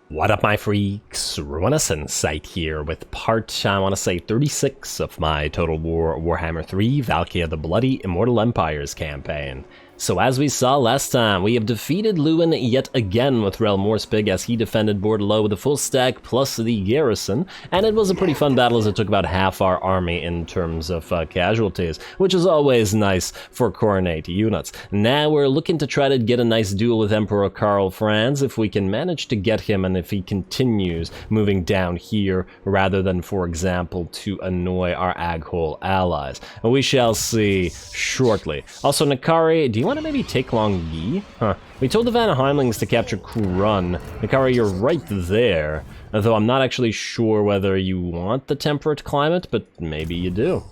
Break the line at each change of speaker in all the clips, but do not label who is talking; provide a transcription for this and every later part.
What up, my freaks? RuinusInsight here with part, I want to say, 36 of my Total Warhammer 3 Valkia the Bloody Immortal Empires campaign. So as we saw last time, we have defeated Lewin yet again with Rel Morspig as he defended Bordelot with a full stack plus the garrison, and it was a pretty fun battle as it took about half our army in terms of casualties, which is always nice for Khorne units. Now we're looking to try to get a nice duel with Emperor Karl Franz if we can manage to get him and if he continues moving down here rather than, for example, to annoy our Aghole allies. We shall see shortly. Also, Nakari, do you want to maybe take Longyi? Huh. We told the Van Heimlings to capture Khorne. Nakari, you're right there. Though I'm not actually sure whether you want the temperate climate, but maybe you do.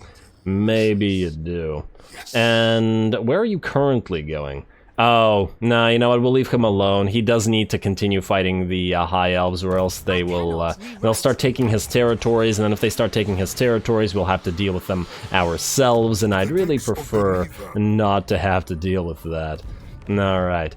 Maybe you do. And where are you currently going? Oh, no, you know what, we'll leave him alone. He does need to continue fighting the High Elves, or else they will, they'll start taking his territories, and then if they start taking his territories, we'll have to deal with them ourselves, and I'd really prefer not to have to deal with that. Alright.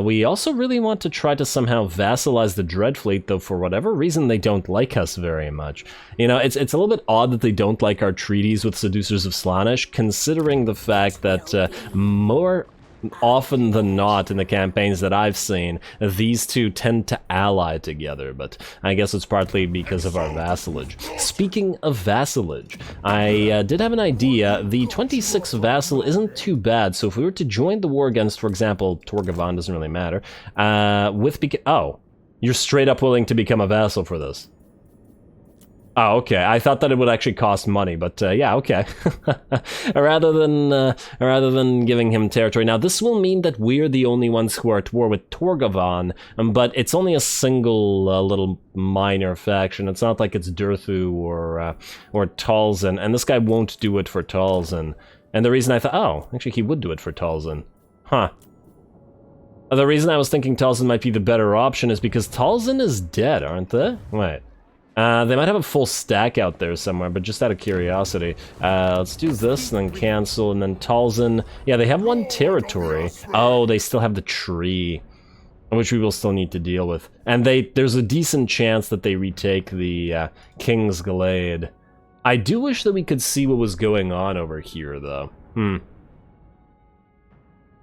We also really want to try to somehow vassalize the Dreadfleet, though for whatever reason they don't like us very much. You know, it's a little bit odd that they don't like our treaties with Seducers of Slaanesh, considering the fact that more often than not in the campaigns that I've seen, these two tend to ally together, but I guess it's partly because of our vassalage. Speaking of vassalage, I did have an idea. The 26 vassal isn't too bad, so if we were to join the war against, for example, Torgavan, doesn't really matter, oh, you're straight up willing to become a vassal for this. Oh, okay. I thought that it would actually cost money, but yeah, okay. rather than giving him territory. Now, this will mean that we're the only ones who are at war with Torgavan, but it's only a single little minor faction. It's not like it's Durthu or Talzin, and this guy won't do it for Talzin. And the reason I thought, oh, actually he would do it for Talzin. Huh. The reason I was thinking Talzin might be the better option is because Talzin is dead, aren't they? Wait. They might have a full stack out there somewhere, but just out of curiosity. Let's do this, and then cancel, and then Talzin. Yeah, they have one territory. Oh, they still have the tree, which we will still need to deal with. And there's a decent chance that they retake the King's Glade. I do wish that we could see what was going on over here, though. And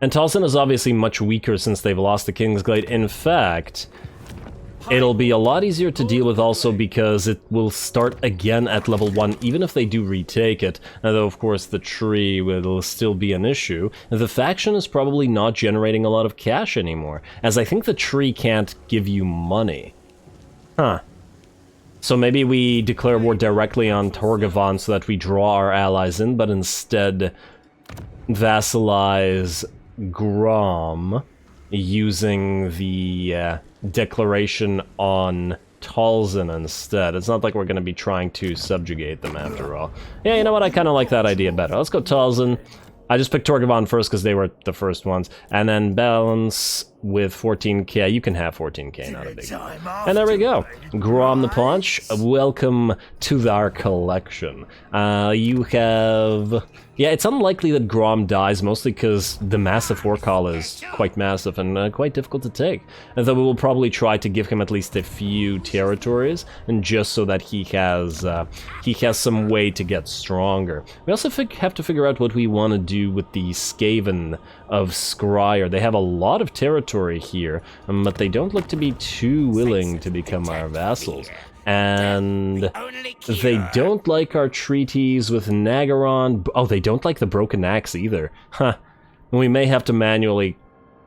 Talzin is obviously much weaker since they've lost the King's Glade. In fact, it'll be a lot easier to deal with also because it will start again at level 1, even if they do retake it. Though, of course, the tree will still be an issue. The faction is probably not generating a lot of cash anymore, as I think the tree can't give you money. Huh. So maybe we declare war directly on Torgavan so that we draw our allies in, but instead vassalize Grom using the declaration on Talzin instead. It's not like we're going to be trying to subjugate them after all. Yeah, you know what? I kind of like that idea better. Let's go Talzin. I just picked Torgavan first because they were the first ones. And then balance with 14k. You can have 14k, not a big deal. And there we go. Grom the Paunch, welcome to our collection. You have... Yeah, it's unlikely that Grom dies, mostly because the massive war call is quite massive and quite difficult to take. And though we will probably try to give him at least a few territories, and just so that he has some way to get stronger. We also have to figure out what we want to do with the Skaven of Scryer. They have a lot of territory here, but they don't look to be too willing to become our vassals. And they don't like our treaties with Nagaron. Oh, they don't like the Broken Axe either. Huh. We may have to manually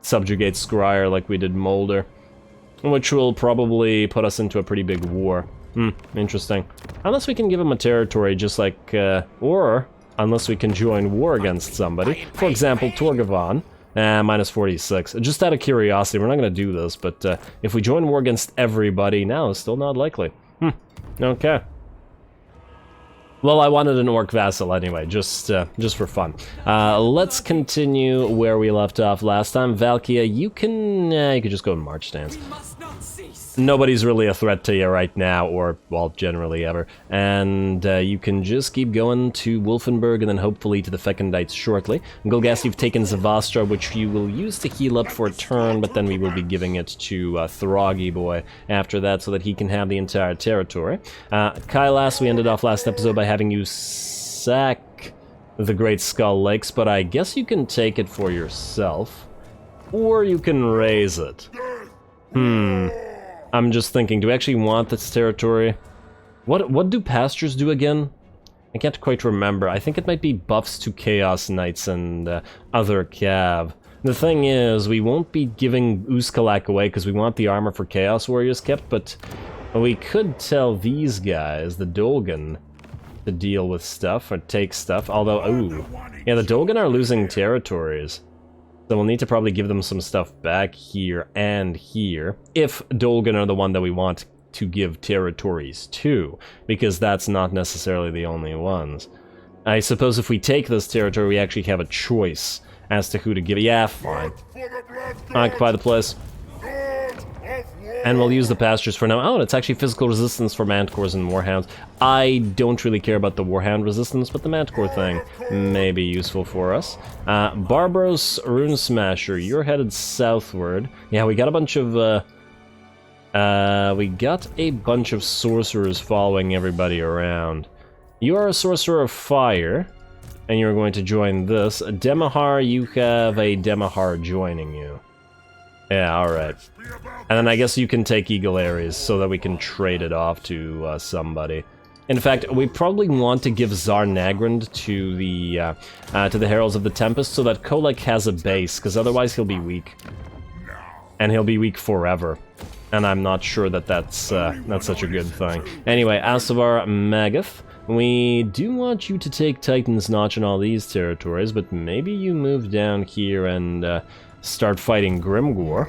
subjugate Scryer like we did Molder, which will probably put us into a pretty big war. Interesting. Unless we can give him a territory just like, or unless we can join war against somebody. For example, Torgavan. Minus 46. Just out of curiosity, we're not going to do this, but if we join war against everybody, now it's still not likely. Okay. Well, I wanted an orc vassal anyway, just for fun. Let's continue where we left off last time. Valkia, you can just go in march stance.
We must not cease.
nobody's really a threat to you right now, or, well, generally ever. And you can just keep going to Wolfenburg and then hopefully to the Fecundites shortly. Golgast, you've taken Zavastra, which you will use to heal up for a turn, but then we will be giving it to Throggy Boy after that so that he can have the entire territory. Kailas, we ended off last episode by having you sack the Great Skull Lakes, but I guess you can take it for yourself. Or you can raise it. I'm just thinking, do we actually want this territory? What do pastures do again? I can't quite remember. I think it might be buffs to Chaos Knights and other cav. The thing is, we won't be giving Uskalak away because we want the armor for Chaos Warriors kept, but we could tell these guys, the Dolgan, to deal with stuff or take stuff, although, ooh. Yeah, the Dolgan are losing territories. So we'll need to probably give them some stuff back here and here, if Dolgan are the one that we want to give territories to, because that's not necessarily the only ones. I suppose if we take this territory, we actually have a choice as to who to give it. Yeah, fine. Occupy the place. And we'll use the pastures for now. Oh, it's actually physical resistance for Mantcores and Warhounds. I don't really care about the Warhound resistance, but the Mantcore thing may be useful for us. Barbaros Rune Smasher, you're headed southward. Yeah, we got a bunch of sorcerers following everybody around. You are a sorcerer of fire, and you're going to join this. Demahar, you have a Demahar joining you. Yeah, alright. And then I guess you can take Eagle Ares so that we can trade it off to somebody. In fact, we probably want to give Tsar Nagrand to the Heralds of the Tempest so that Kolek has a base, because otherwise he'll be weak. And he'll be weak forever. And I'm not sure that that's such a good thing. Anyway, Asavar Magath, we do want you to take Titan's Notch in all these territories, but maybe you move down here and start fighting GRIMGOR,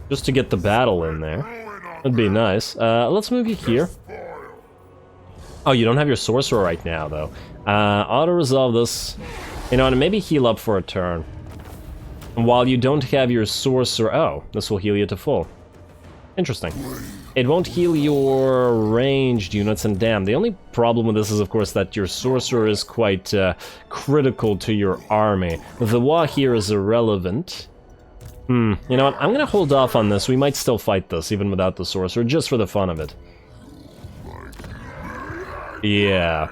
just to get the battle in there. That'd be nice. Let's move you here. Oh, you don't have your sorcerer right now, though. Auto-resolve this. You know, and maybe heal up for a turn. While you don't have your sorcerer... Oh, this will heal you to full. Interesting. It won't heal your ranged units, and damn, the only problem with this is, of course, that your sorcerer is quite critical to your army. The Wa here is irrelevant. You know what, I'm gonna hold off on this. We might still fight this, even without the sorcerer, just for the fun of it. Yeah.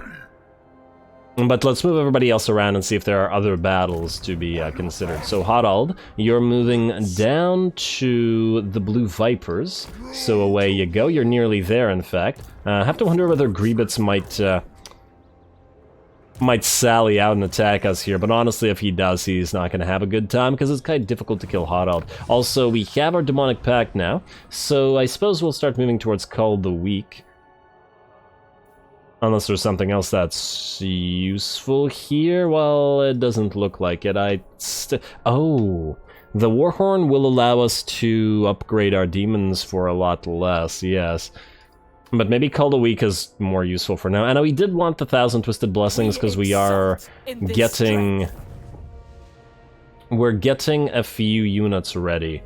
But let's move everybody else around and see if there are other battles to be considered. So, Harald, you're moving down to the Blue Vipers. So away you go. You're nearly there, in fact. I have to wonder whether Grievous might sally out and attack us here. But honestly, if he does, he's not going to have a good time, because it's kind of difficult to kill Harald. Also, we have our Demonic Pact now. So I suppose we'll start moving towards Cull the Weak. Unless there's something else that's useful here. Well, it doesn't look like it. Oh, the Warhorn will allow us to upgrade our demons for a lot less, yes. But maybe Cull the Weak is more useful for now. I know we did want the 1,000 Twisted Blessings because we are getting... We're getting a few units ready.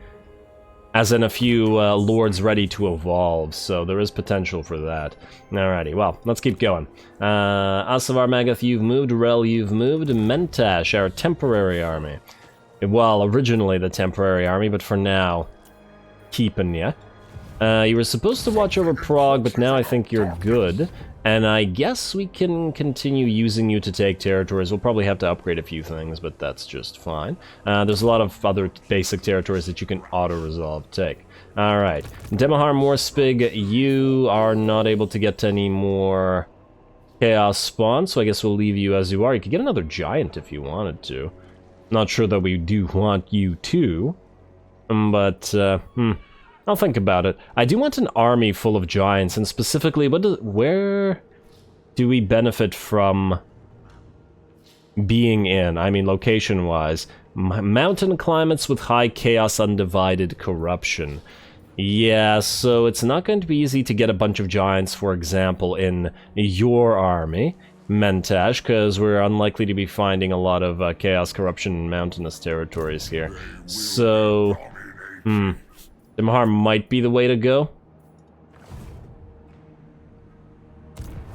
As in a few lords ready to evolve, so there is potential for that. Alrighty, well, let's keep going. Asavar Magath, you've moved. Rel, you've moved. Mentash, our temporary army. Well, originally the temporary army, but for now, keeping ya. You were supposed to watch over Prague, but now I think you're good. And I guess we can continue using you to take territories. We'll probably have to upgrade a few things, but that's just fine. There's a lot of other basic territories that you can auto-resolve take. Alright. Demahar Morspig, you are not able to get any more Chaos Spawn, so I guess we'll leave you as you are. You could get another Giant if you wanted to. Not sure that we do want you to, but, I'll think about it. I do want an army full of giants, and specifically, where do we benefit from being in? I mean, location-wise. Mountain climates with high chaos undivided corruption. Yeah, so it's not going to be easy to get a bunch of giants, for example, in your army, Mentash, because we're unlikely to be finding a lot of chaos corruption mountainous territories here. So, Dimahar might be the way to go.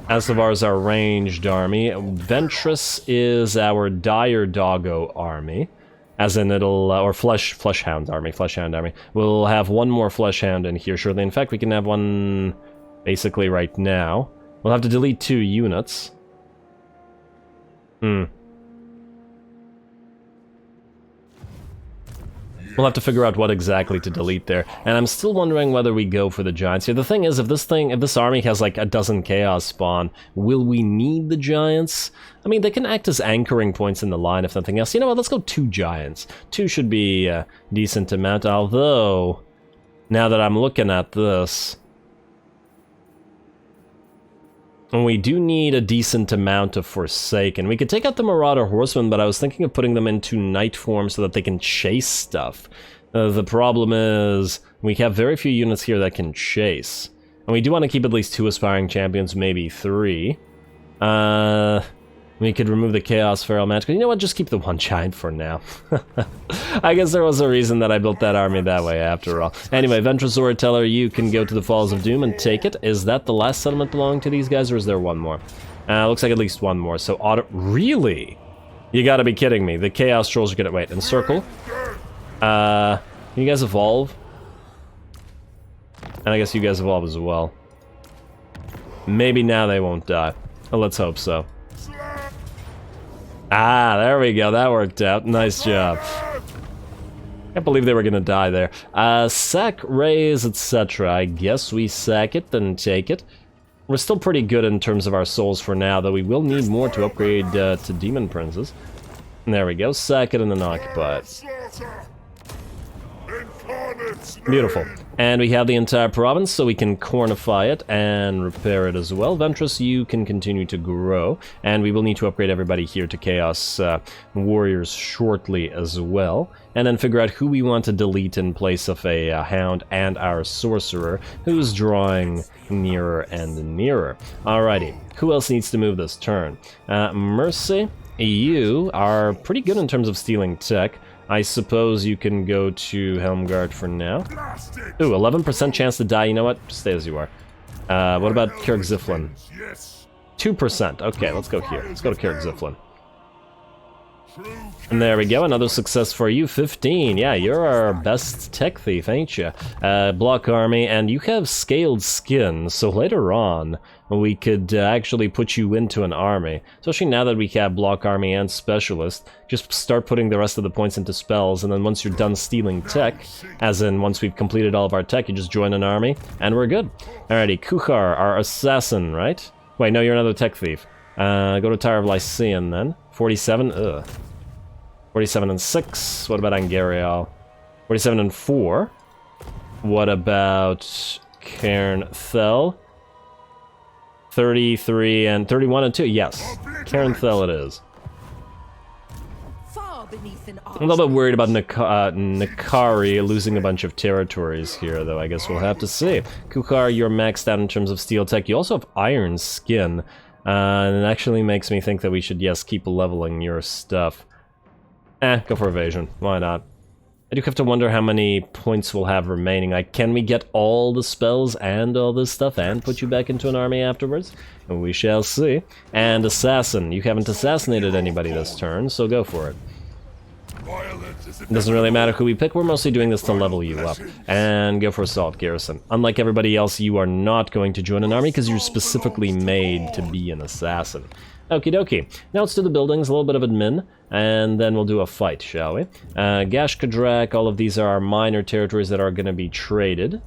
Asavar is our ranged army. Ventress is our Dire Doggo army. As in it'll, or Fleshhound army. We'll have one more Fleshhound in here shortly. In fact, we can have one basically right now. We'll have to delete 2 units. We'll have to figure out what exactly to delete there. And I'm still wondering whether we go for the Giants here. The thing is, if this army has like a dozen Chaos spawn, will we need the Giants? I mean, they can act as anchoring points in the line if nothing else. You know what, let's go 2 Giants. 2 should be a decent amount, although, now that I'm looking at this, and we do need a decent amount of Forsaken. We could take out the Marauder Horsemen, but I was thinking of putting them into Knight form so that they can chase stuff. The problem is, we have very few units here that can chase. And we do want to keep at least 2 Aspiring Champions, maybe 3. We could remove the Chaos Feral Magic. You know what, just keep the 1 Giant for now. I guess there was a reason that I built that army that way after all. Anyway, Ventress Orateller, you can go to the Falls of Doom and take it. Is that the last settlement belonging to these guys, or is there one more? Looks like at least one more, so really? You gotta be kidding me. The Chaos Trolls are gonna, wait, encircle? Can you guys evolve? And I guess you guys evolve as well. Maybe now they won't die. Well, let's hope so. Ah, there we go, that worked out. Nice job. Can't believe they were gonna die there. Sack, raise, etc. I guess we sack it, then take it. We're still pretty good in terms of our souls for now, though we will need more to upgrade to Demon Princes. And there we go, sack it and then occupy it. Beautiful. And we have the entire province, so we can cornify it and repair it as well. Ventress, you can continue to grow, and we will need to upgrade everybody here to Chaos Warriors shortly as well. And then figure out who we want to delete in place of a Hound and our Sorcerer, who's drawing nearer and nearer. Alrighty, who else needs to move this turn? Mercy, you are pretty good in terms of stealing tech. I suppose you can go to Helmgard for now. Ooh, 11% chance to die. You know what? Stay as you are. What about Kyrg Ziflin? 2%. Okay, let's go here. Let's go to Kyrg Ziflin. And there we go, another success for you, 15. Yeah, you're our best tech thief, ain't you? Block army, and you have scaled skin, so later on, we could actually put you into an army. Especially now that we have block army and specialist, just start putting the rest of the points into spells, and then once you're done stealing tech, as in once we've completed all of our tech, you just join an army, and we're good. Alrighty, Kuchar, our assassin, right? Wait, no, you're another tech thief. Go to Tower of Lycian then. 47, ugh. 47 and 6. What about Angariel? 47 and 4. What about Cairn Thel? 33 and 31 and 2. Yes, Cairn Thel it is. I'm a little bit worried about Nakari losing a bunch of territories here, though I guess we'll have to see. Kuchar, you're maxed out in terms of steel tech. You also have iron skin. And it actually makes me think that we should, yes, keep leveling your stuff. Go for evasion. Why not? I do have to wonder how many points we'll have remaining. Like, can we get all the spells and all this stuff and put you back into an army afterwards? We shall see. And Assassin. You haven't assassinated anybody this turn, so go for it. It doesn't really matter who we pick, we're mostly doing this to level you up. And go for Assault Garrison. Unlike everybody else, you are not going to join an army because you're specifically made to be an assassin. Okie dokie. Now let's do the buildings, a little bit of admin, and then we'll do a fight, shall we? Gash Kadrak, all of these are our minor territories that are going to be traded.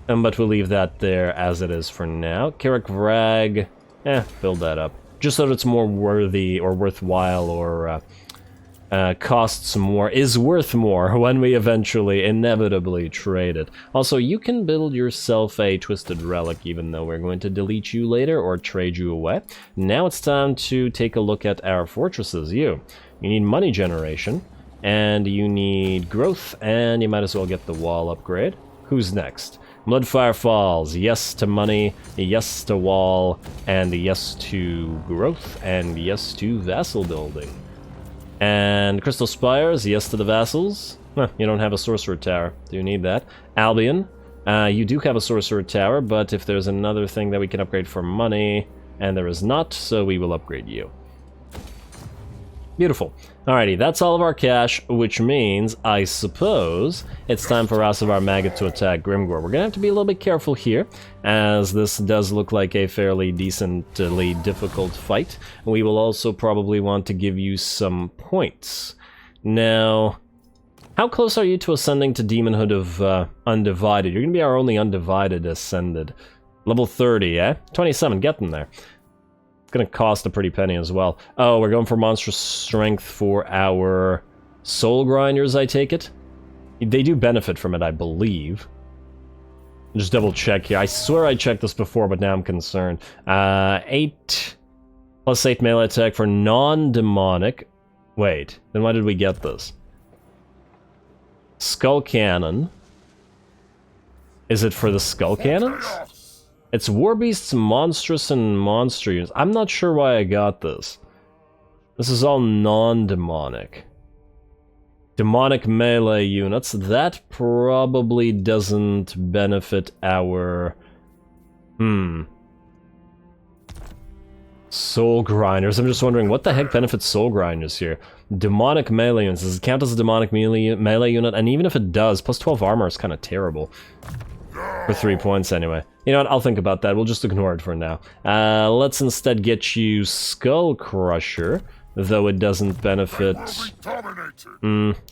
But we'll leave that there as it is for now. Kirik Vrag, build that up. Just so that it's more worthy or worthwhile or costs more, is worth more when we eventually inevitably trade it. Also, you can build yourself a Twisted Relic, even though we're going to delete you later or trade you away. Now it's time to take a look at our fortresses. You need money generation, and you need growth, and you might as well get the wall upgrade. Who's next? Bloodfire Falls, yes to money, yes to wall, and yes to growth, and yes to vassal building. And Crystal Spires, yes to the vassals. You don't have a sorcerer tower. Do you need that? Albion, you do have a sorcerer tower, but if there's another thing that we can upgrade for money, and there is not, so we will upgrade you. Beautiful. Alrighty, that's all of our cash, which means, I suppose, it's time for House of our Maggot to attack GRIMGOR. We're gonna have to be a little bit careful here, as this does look like a fairly decently difficult fight. We will also probably want to give you some points. Now, how close are you to ascending to Demonhood of Undivided? You're gonna be our only Undivided Ascended. Level 30, eh? 27, get them there. Gonna cost a pretty penny as well. Oh, we're going for monstrous strength for our soul grinders, I take it? They do benefit from it, I believe. Just double check here. I swear I checked this before, but now I'm concerned. 8 plus 8 melee attack for non-demonic. Wait, then why did we get this? Skull Cannon. Is it for the Skull Cannons? It's Warbeast's Monstrous and Monster units. I'm not sure why I got this. This is all non-demonic. Demonic melee units. That probably doesn't benefit our... Soul Grinders. I'm just wondering, what the heck benefits Soul Grinders here? Demonic melee units. Does it count as a demonic melee unit? And even if it does, plus 12 armor is kind of terrible. For 3 points anyway. You know what, I'll think about that. We'll just ignore it for now. Let's instead get you Skull Crusher, though it doesn't benefit...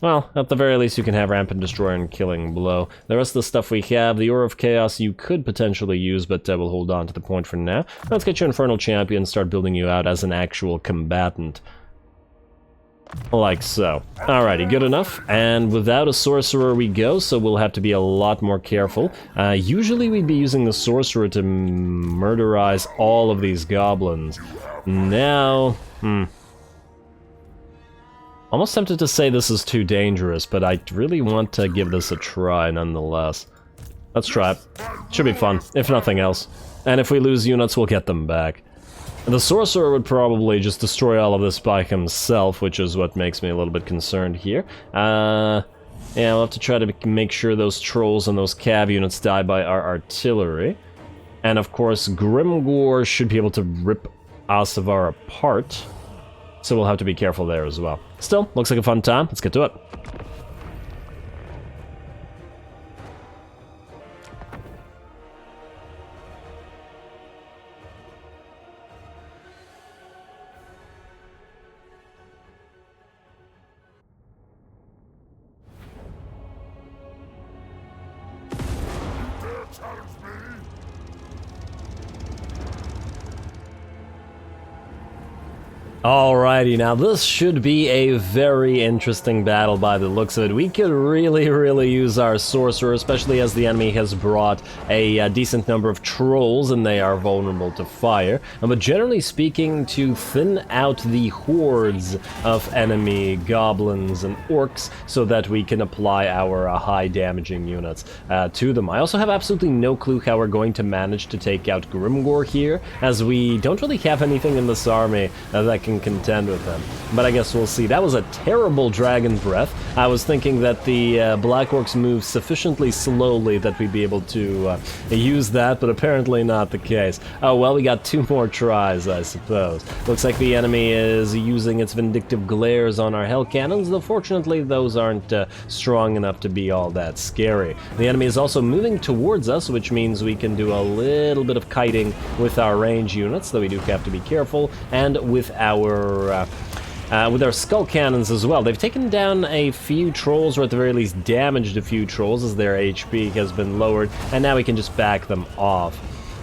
well, at the very least you can have Rampant Destroyer and Killing Blow. The rest of the stuff we have, the Aura of Chaos you could potentially use, but we'll hold on to the point for now. Let's get you Infernal Champion and start building you out as an actual combatant. Like so. Alrighty, good enough. And without a sorcerer we go, so we'll have to be a lot more careful. Usually we'd be using the sorcerer to murderize all of these goblins. Now, almost tempted to say this is too dangerous, but I really want to give this a try nonetheless. Let's try it. Should be fun, if nothing else. And if we lose units, we'll get them back. The sorcerer would probably just destroy all of this by himself, which is what makes me a little bit concerned here. Yeah, we'll have to try to make sure those trolls and those cav units die by our artillery. And of course, GRIMGOR should be able to rip Asavar apart, so we'll have to be careful there as well. Still, looks like a fun time. Let's get to it. Alrighty, now this should be a very interesting battle by the looks of it. We could really use our sorcerer, especially as the enemy has brought a decent number of trolls and they are vulnerable to fire. But generally speaking, to thin out the hordes of enemy goblins and orcs so that we can apply our high damaging units to them. I also have absolutely no clue how we're going to manage to take out GRIMGOR here, as we don't really have anything in this army that can contend with him. But I guess we'll see. That was a terrible Dragon Breath. I was thinking that the Black Orcs move sufficiently slowly that we'd be able to use that, but apparently not the case. Oh, well, we got 2 more tries, I suppose. Looks like the enemy is using its Vindictive Glares on our Hell Cannons, though fortunately those aren't strong enough to be all that scary. The enemy is also moving towards us, which means we can do a little bit of kiting with our range units, though we do have to be careful, and with our Skull Cannons as well. They've taken down a few trolls, or at the very least damaged a few trolls as their HP has been lowered, and now we can just back them off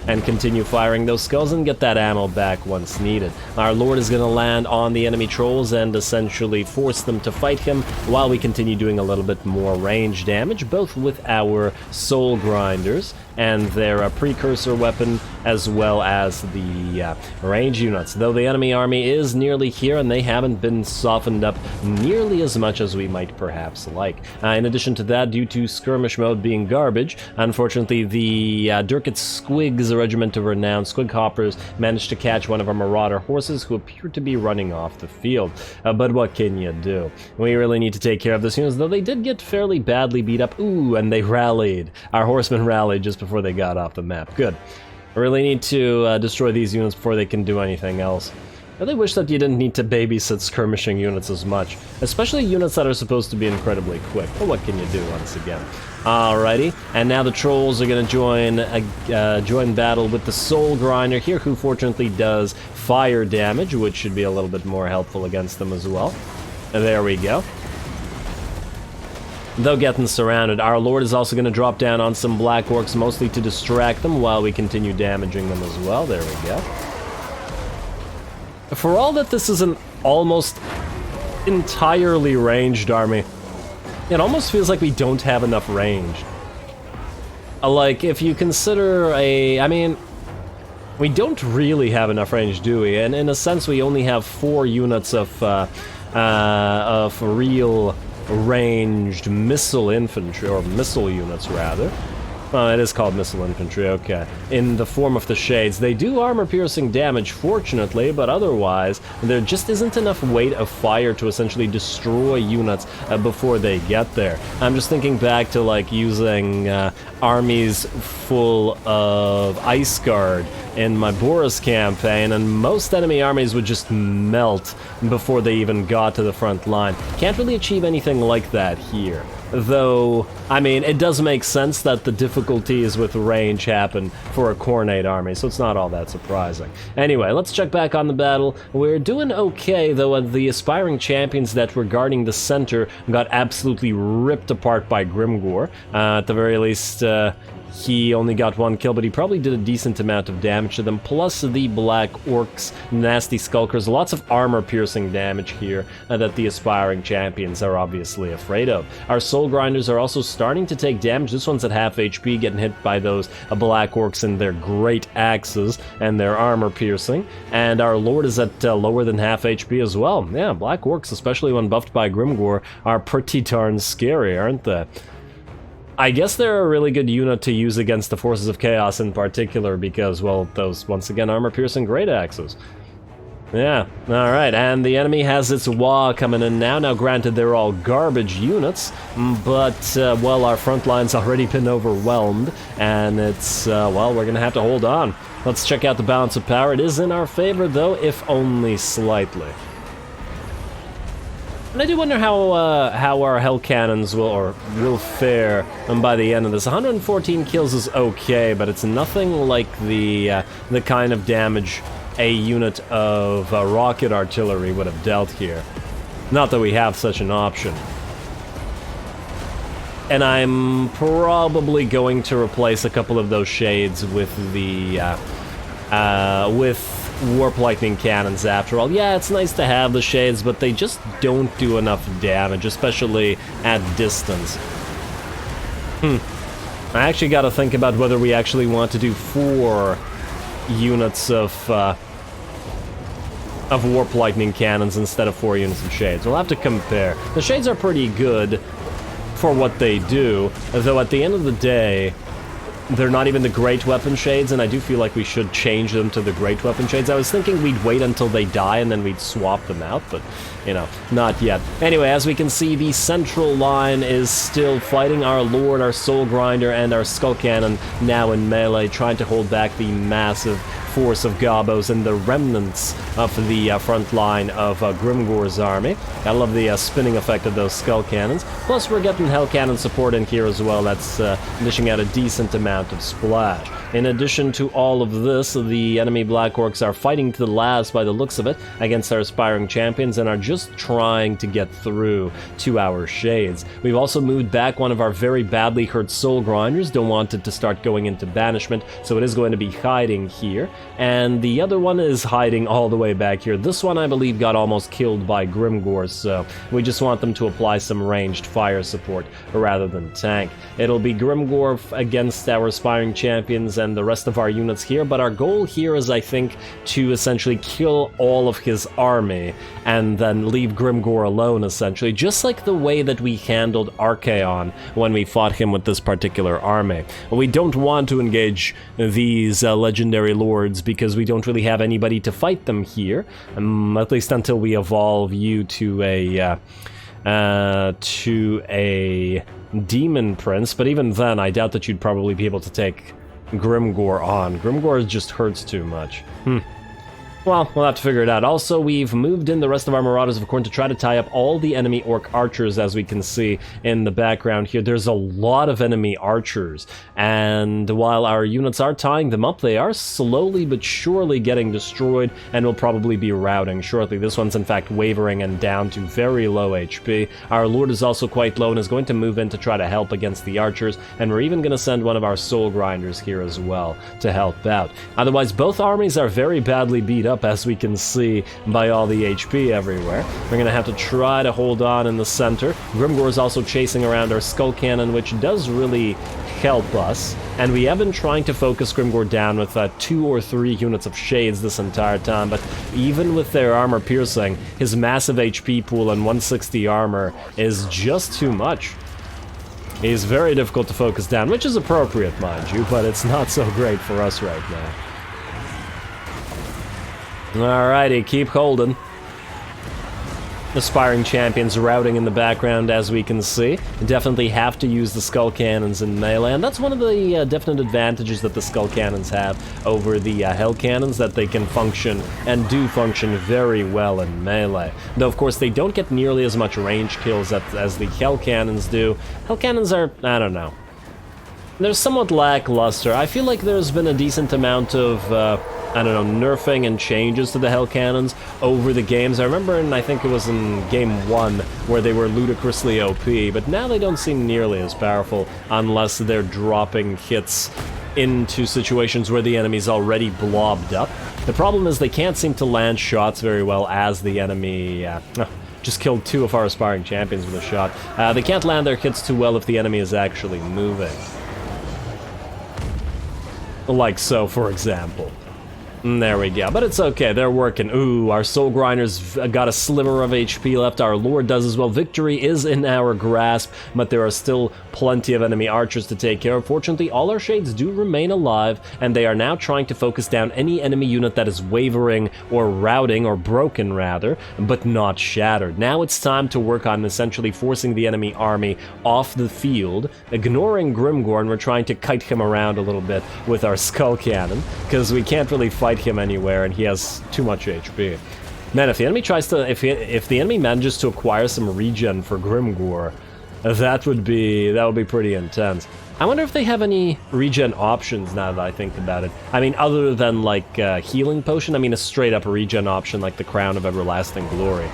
and continue firing those skulls and get that ammo back once needed. Our Lord is going to land on the enemy trolls and essentially force them to fight him while we continue doing a little bit more range damage, both with our Soul Grinders and their precursor weapon, as well as the range units. Though the enemy army is nearly here, and they haven't been softened up nearly as much as we might perhaps like. In addition to that, due to skirmish mode being garbage, unfortunately the Durkit Squigs a regiment of renowned squighoppers managed to catch one of our marauder horses who appeared to be running off the field. But what can you do? We really need to take care of this units, though they did get fairly badly beat up. Ooh, and they rallied. Our horsemen rallied just before they got off the map. Good. I really need to destroy these units before they can do anything else. I really wish that you didn't need to babysit skirmishing units as much, especially units that are supposed to be incredibly quick. But what can you do once again? Alrighty, and now the trolls are going to join battle with the Soul Grinder here, who fortunately does fire damage, which should be a little bit more helpful against them as well. There we go. Though getting surrounded, our Lord is also going to drop down on some Black Orcs, mostly to distract them while we continue damaging them as well. There we go. For all that this is an almost entirely ranged army, it almost feels like we don't have enough range. Like, if you consider I mean, we don't really have enough range, do we? And in a sense, we only have 4 units of real ranged missile infantry, or missile units rather. Oh, it is called missile infantry, okay. In the form of the Shades. They do armor-piercing damage, fortunately, but otherwise, there just isn't enough weight of fire to essentially destroy units before they get there. I'm just thinking back to, like, using armies full of Ice Guard in my Boris campaign, and most enemy armies would just melt before they even got to the front line. Can't really achieve anything like that here. Though, I mean, it does make sense that the difficulties with range happen for a Khorne army, so it's not all that surprising. Anyway, let's check back on the battle. We're doing okay, though the aspiring champions that were guarding the center got absolutely ripped apart by GRIMGOR. At the very least, he only got 1 kill, but he probably did a decent amount of damage to them, plus the Black Orcs, nasty Skulkers, lots of armor-piercing damage here that the aspiring champions are obviously afraid of. Our Soul Grinders are also starting to take damage. This one's at half HP, getting hit by those Black Orcs and their great axes and their armor-piercing, and our Lord is at lower than half HP as well. Yeah, Black Orcs, especially when buffed by GRIMGOR, are pretty darn scary, aren't they? I guess they're a really good unit to use against the Forces of Chaos in particular because, well, those, once again, armor-piercing great axes. Yeah, alright, and the enemy has its Wa coming in now. Now, granted, they're all garbage units, but, well, our front line's already been overwhelmed, and it's, well, we're gonna have to hold on. Let's check out the balance of power. It is in our favor, though, if only slightly. And I do wonder how our Hell Cannons will fare by the end of this. 114 kills is okay, but it's nothing like the kind of damage a unit of rocket artillery would have dealt here. Not that we have such an option. And I'm probably going to replace a couple of those Shades with the with Warp Lightning Cannons after all. Yeah, it's nice to have the Shades, but they just don't do enough damage, especially at distance. I actually gotta think about whether we actually want to do 4 units of Warp Lightning Cannons instead of 4 units of Shades. We'll have to compare. The Shades are pretty good for what they do, though at the end of the day, they're not even the Great Weapon Shades, and I do feel like we should change them to the Great Weapon Shades. I was thinking we'd wait until they die and then we'd swap them out, but, you know, not yet. Anyway, as we can see, the central line is still fighting. Our Lord, our Soul Grinder, and our Skull Cannon now in melee, trying to hold back the massive force of Gobos and the remnants of the front line of GRIMGOR's army. I love the spinning effect of those Skull Cannons. Plus, we're getting Hell Cannon support in here as well. That's dishing out a decent amount of splash. In addition to all of this, the enemy Black Orcs are fighting to the last, by the looks of it, against our aspiring champions and are just trying to get through to our Shades. We've also moved back one of our very badly hurt Soul Grinders. Don't want it to start going into banishment, so it is going to be hiding here. And the other one is hiding all the way back here. This one, I believe, got almost killed by GRIMGOR, so we just want them to apply some ranged fire support rather than tank. It'll be GRIMGOR against our aspiring champions, than the rest of our units here, but our goal here is, I think, to essentially kill all of his army and then leave GRIMGOR alone, essentially, just like the way that we handled Archaon when we fought him with this particular army. We don't want to engage these legendary lords because we don't really have anybody to fight them here, at least until we evolve you to a demon prince, but even then I doubt that you'd probably be able to take GRIMGOR on. GRIMGOR just hurts too much. Well, we'll have to figure it out. Also, we've moved in the rest of our Marauders of Khorne to try to tie up all the enemy Orc archers, as we can see in the background here. There's a lot of enemy archers, and while our units are tying them up, they are slowly but surely getting destroyed, and will probably be routing shortly. This one's in fact wavering and down to very low HP. Our Lord is also quite low and is going to move in to try to help against the archers, and we're even going to send one of our Soul Grinders here as well to help out. Otherwise, both armies are very badly beat up, as we can see by all the HP everywhere. We're gonna have to try to hold on in the center. GRIMGOR is also chasing around our Skull Cannon, which does really help us, and we have been trying to focus GRIMGOR down with 2 or 3 units of Shades this entire time, but even with their armor piercing, his massive HP pool and 160 armor is just too much. He's very difficult to focus down, which is appropriate, mind you, but it's not so great for us right now. Alrighty, keep holding. Aspiring champions routing in the background, as we can see. Definitely have to use the Skull Cannons in melee, and that's one of the definite advantages that the Skull Cannons have over the Hell Cannons, that they can function, and do function very well in melee. Though, of course, they don't get nearly as much range kills as the Hell Cannons do. Hell Cannons are, I don't know. They're somewhat lackluster. I feel like there's been a decent amount of, I don't know, nerfing and changes to the Hell Cannons over the games. I remember I think it was in Game 1 where they were ludicrously OP, but now they don't seem nearly as powerful unless they're dropping hits into situations where the enemy's already blobbed up. The problem is they can't seem to land shots very well as the enemy... just killed 2 of our aspiring champions with a shot. They can't land their hits too well if the enemy is actually moving. Like so, for example. There we go, but it's okay, they're working. Ooh, our Soul Grinders got a sliver of HP left, our Lord does as well. Victory is in our grasp, but there are still plenty of enemy archers to take care of. Fortunately, all our Shades do remain alive, and they are now trying to focus down any enemy unit that is wavering or routing, or broken rather, but not shattered. Now it's time to work on essentially forcing the enemy army off the field, ignoring GRIMGOR, and we're trying to kite him around a little bit with our Skull Cannon, because we can't really fight him anywhere and he has too much HP. Man, if the enemy tries to, if the enemy manages to acquire some regen for GRIMGOR, that would be pretty intense. I wonder if they have any regen options now that I think about it. I mean, other than like healing potion, I mean a straight up regen option like the Crown of Everlasting Glory.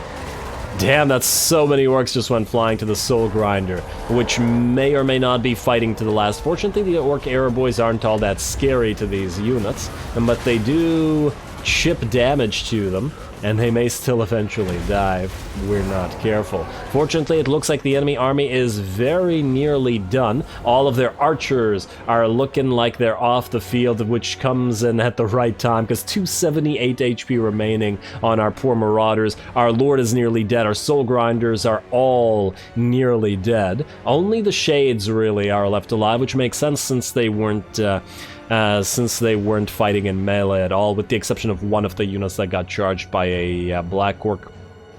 Damn, that's so many orcs just went flying to the Soul Grinder, which may or may not be fighting to the last. Fortunately, the orc arrow boys aren't all that scary to these units, but they do chip damage to them, and they may still eventually die if we're not careful. Fortunately, it looks like the enemy army is very nearly done. All of their archers are looking like they're off the field, which comes in at the right time, because 278 HP remaining on our poor Marauders. Our Lord is nearly dead. Our Soul Grinders are all nearly dead. Only the Shades really are left alive, which makes sense since they weren't fighting in melee at all, with the exception of one of the units that got charged by a Black Orc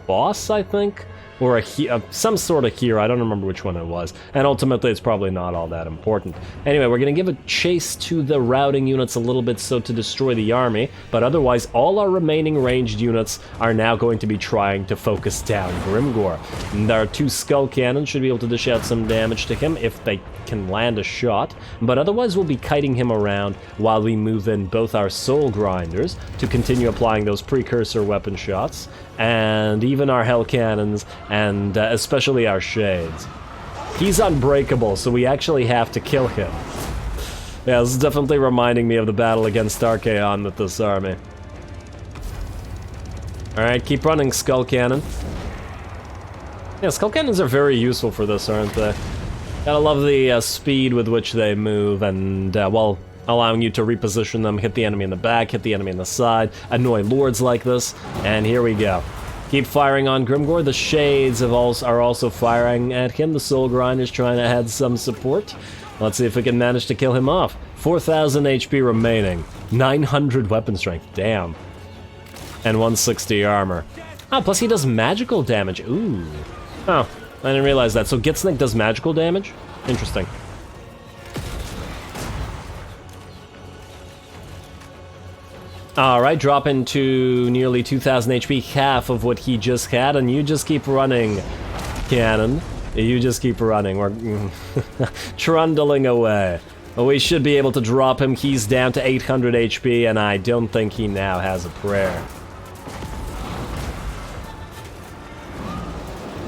boss, I think? Or some sort of hero, I don't remember which one it was. And ultimately, it's probably not all that important. Anyway, we're going to give a chase to the routing units a little bit so to destroy the army, but otherwise, all our remaining ranged units are now going to be trying to focus down GRIMGOR. And our 2 Skull Cannons should be able to dish out some damage to him if they can land a shot, but otherwise we'll be kiting him around while we move in both our Soul Grinders to continue applying those precursor weapon shots, and even our Hell Cannons, and especially our Shades. He's unbreakable, so we actually have to kill him. Yeah, this is definitely reminding me of the battle against Archaon with this army. Alright, keep running, Skull Cannon. Yeah, Skull Cannons are very useful for this, aren't they? Gotta love the speed with which they move, and, well, allowing you to reposition them, hit the enemy in the back, hit the enemy in the side, annoy lords like this, and here we go. Keep firing on GRIMGOR. The Shades are also firing at him. The Soul Grinder's trying to add some support. Let's see if we can manage to kill him off. 4,000 HP remaining. 900 weapon strength. Damn. And 160 armor. Oh, plus he does magical damage. Ooh. Oh, I didn't realize that. So Gitsnik does magical damage? Interesting. Alright, drop into nearly 2,000 HP, half of what he just had, and you just keep running, Cannon. You just keep running. We're trundling away. We should be able to drop him. He's down to 800 HP, and I don't think he now has a prayer.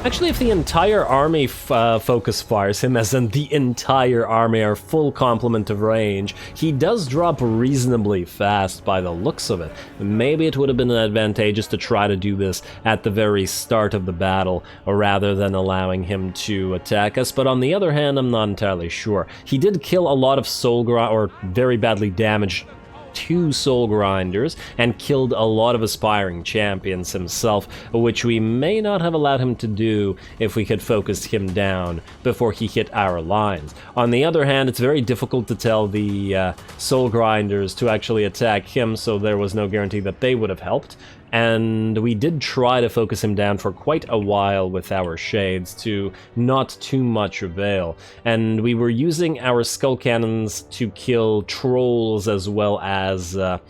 Actually, if the entire army focus fires him, as in the entire army are full complement of range, he does drop reasonably fast by the looks of it. Maybe it would have been advantageous to try to do this at the very start of the battle, rather than allowing him to attack us, but on the other hand, I'm not entirely sure. He did kill a lot of or very badly damaged 2 Soul Grinders, and killed a lot of aspiring champions himself, which we may not have allowed him to do if we had focused him down before he hit our lines. On the other hand, it's very difficult to tell the Soul Grinders to actually attack him, so there was no guarantee that they would have helped. And we did try to focus him down for quite a while with our Shades, to not too much avail. And we were using our Skull Cannons to kill Trolls as well as Black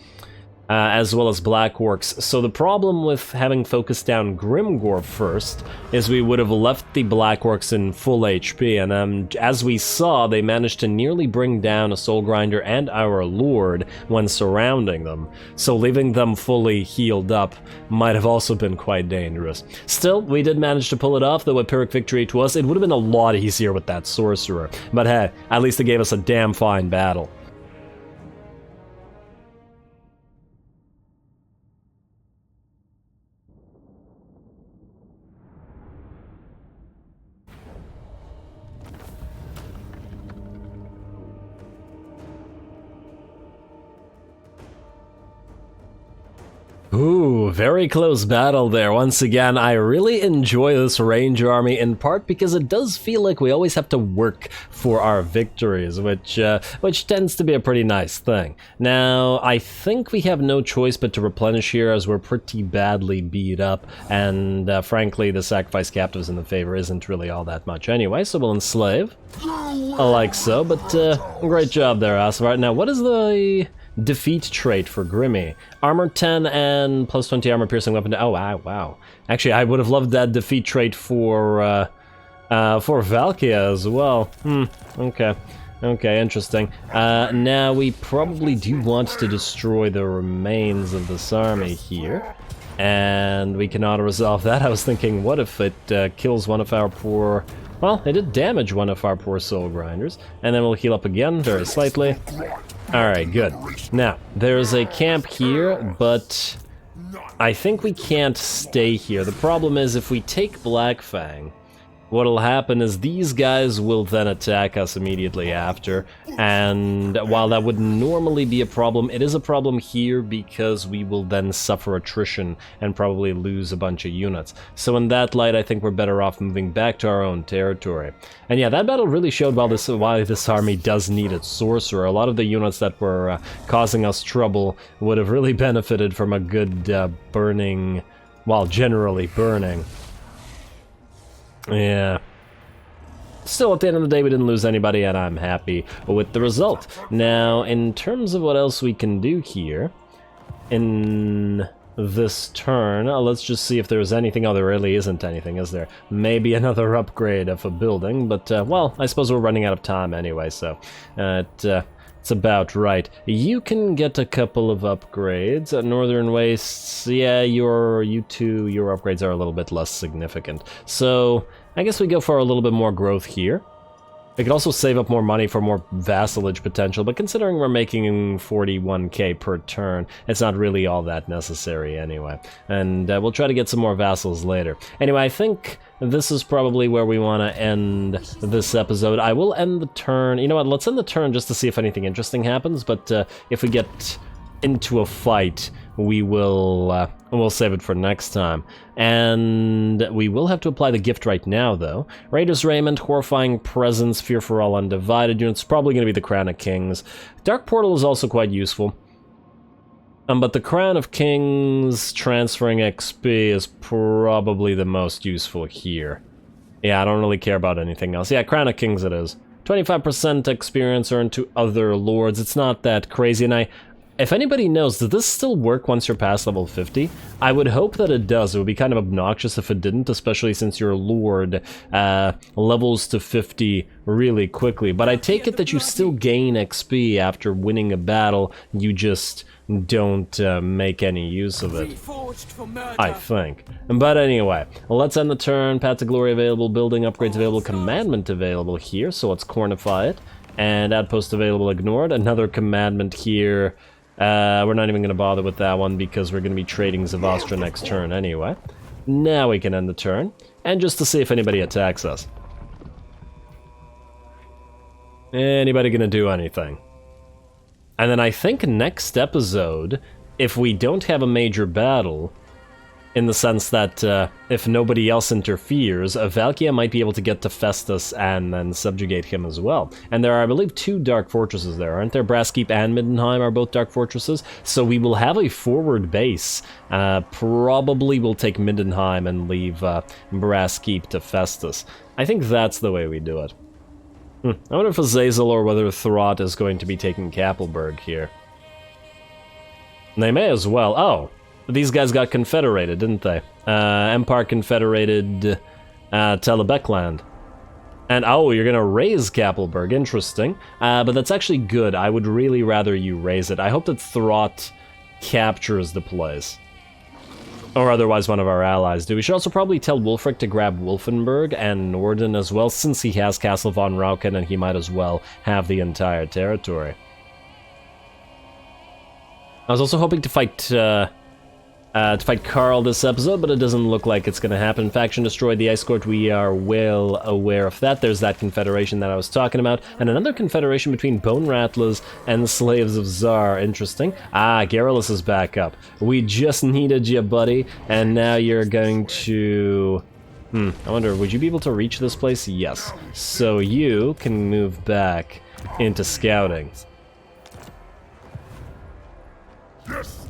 Orcs. So the problem with having focused down GRIMGOR first is we would have left the Black Orcs in full HP, and as we saw, they managed to nearly bring down a Soul Grinder and our Lord when surrounding them. So leaving them fully healed up might have also been quite dangerous. Still, we did manage to pull it off, though a Pyrrhic victory to us. It would have been a lot easier with that Sorcerer, but hey, at least it gave us a damn fine battle. Ooh, very close battle there. Once again, I really enjoy this range army, in part because it does feel like we always have to work for our victories, which tends to be a pretty nice thing. Now, I think we have no choice but to replenish here, as we're pretty badly beat up, and frankly, the sacrifice captives in the favor isn't really all that much anyway, so we'll enslave. Like so, but great job there, Asvar. Now, what is the defeat trait for Grimmy? Armor 10 and plus 20 armor piercing weapon. Oh, wow. Actually, I would have loved that defeat trait for Valkia as well. Okay, interesting. Now we probably do want to destroy the remains of this army here, and we can auto-resolve that. I was thinking, what if it kills one of our poor... Well, it did damage one of our poor Soul Grinders, and then we'll heal up again very slightly. Alright, good. Now, there's a camp here, but I think we can't stay here. The problem is, if we take Blackfang, what'll happen is these guys will then attack us immediately after, and while that would normally be a problem, it is a problem here because we will then suffer attrition and probably lose a bunch of units. So in that light, I think we're better off moving back to our own territory. And yeah, that battle really showed why this army does need its sorcerer. A lot of the units that were causing us trouble would have really benefited from a good burning, well, generally burning. Yeah. Still, at the end of the day, we didn't lose anybody, and I'm happy with the result. Now, in terms of what else we can do here, in this turn, let's just see if there's anything. Oh, there really isn't anything, is there? Maybe another upgrade of a building, but, well, I suppose we're running out of time anyway, so it's about right. You can get a couple of upgrades. At Northern Wastes, yeah, your upgrades are a little bit less significant. So, I guess we go for a little bit more growth here. It could also save up more money for more vassalage potential, but considering we're making 41k per turn, it's not really all that necessary anyway. And we'll try to get some more vassals later. Anyway, I think this is probably where we want to end this episode. I will end the turn. You know what, let's end the turn just to see if anything interesting happens, but if we get into a fight, we'll save it for next time. And we will have to apply the gift right now, though. Raiders Raiment, Horrifying Presence, Fear for All Undivided Units, probably going to be the Crown of Kings. Dark Portal is also quite useful. But the Crown of Kings transferring XP is probably the most useful here. Yeah, I don't really care about anything else. Yeah, Crown of Kings it is. 25% experience earned to other lords. It's not that crazy, and if anybody knows, does this still work once you're past level 50? I would hope that it does. It would be kind of obnoxious if it didn't, especially since your lord levels to 50 really quickly. But I take it that you still gain XP after winning a battle, you just don't make any use of it, I think. But anyway, let's end the turn. Path to Glory available, building upgrades available, commandment available here, so let's cornify it. And outpost available ignored. Another commandment here. We're not even going to bother with that one because we're going to be trading Zavastra next turn anyway. Now we can end the turn, and just to see if anybody attacks us. Anybody going to do anything? And then I think next episode, if we don't have a major battle, in the sense that if nobody else interferes, Valkia might be able to get to Festus and then subjugate him as well. And there are, I believe, 2 Dark Fortresses there, aren't there? Brasskeep and Middenheim are both Dark Fortresses, so we will have a forward base. Probably we'll take Middenheim and leave Brasskeep to Festus. I think that's the way we do it. I wonder if Azazel or whether Throt is going to be taking Kappelberg here. They may as well. Oh! These guys got confederated, didn't they? Empire confederated Telebeckland. And oh, you're gonna raise Kappelberg, interesting. But that's actually good. I would really rather you raise it. I hope that Throt captures the place. Or otherwise one of our allies do. We should also probably tell Wulfric to grab Wolfenburg and Norden as well, since he has Castle von Rauken and he might as well have the entire territory. I was also hoping to fight Karl this episode, but it doesn't look like it's going to happen. Faction destroyed the Ice Court. We are well aware of that. There's that confederation that I was talking about, and another confederation between Bone Rattlers and the Slaves of Tsar. Interesting. Ah, Garrulus is back up. We just needed you, buddy, and now you're going to... I wonder, would you be able to reach this place? Yes. So you can move back into scouting.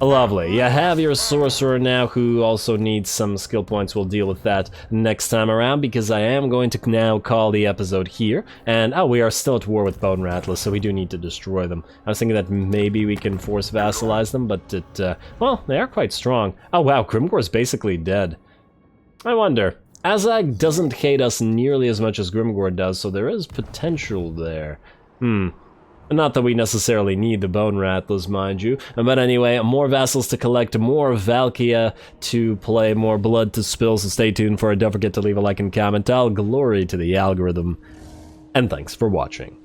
Lovely. You have your sorcerer now, who also needs some skill points. We'll deal with that next time around, because I am going to now call the episode here. And, oh, we are still at war with Bone Rattlers, so we do need to destroy them. I was thinking that maybe we can force vassalize them, but well, they are quite strong. Oh, wow, GRIMGOR is basically dead. I wonder. Azag doesn't hate us nearly as much as GRIMGOR does, so there is potential there. Not that we necessarily need the Bone Rattlers, mind you. But anyway, more vassals to collect, more Valkia to play, more blood to spill, so stay tuned for it. Don't forget to leave a like and comment. All glory to the algorithm. And thanks for watching.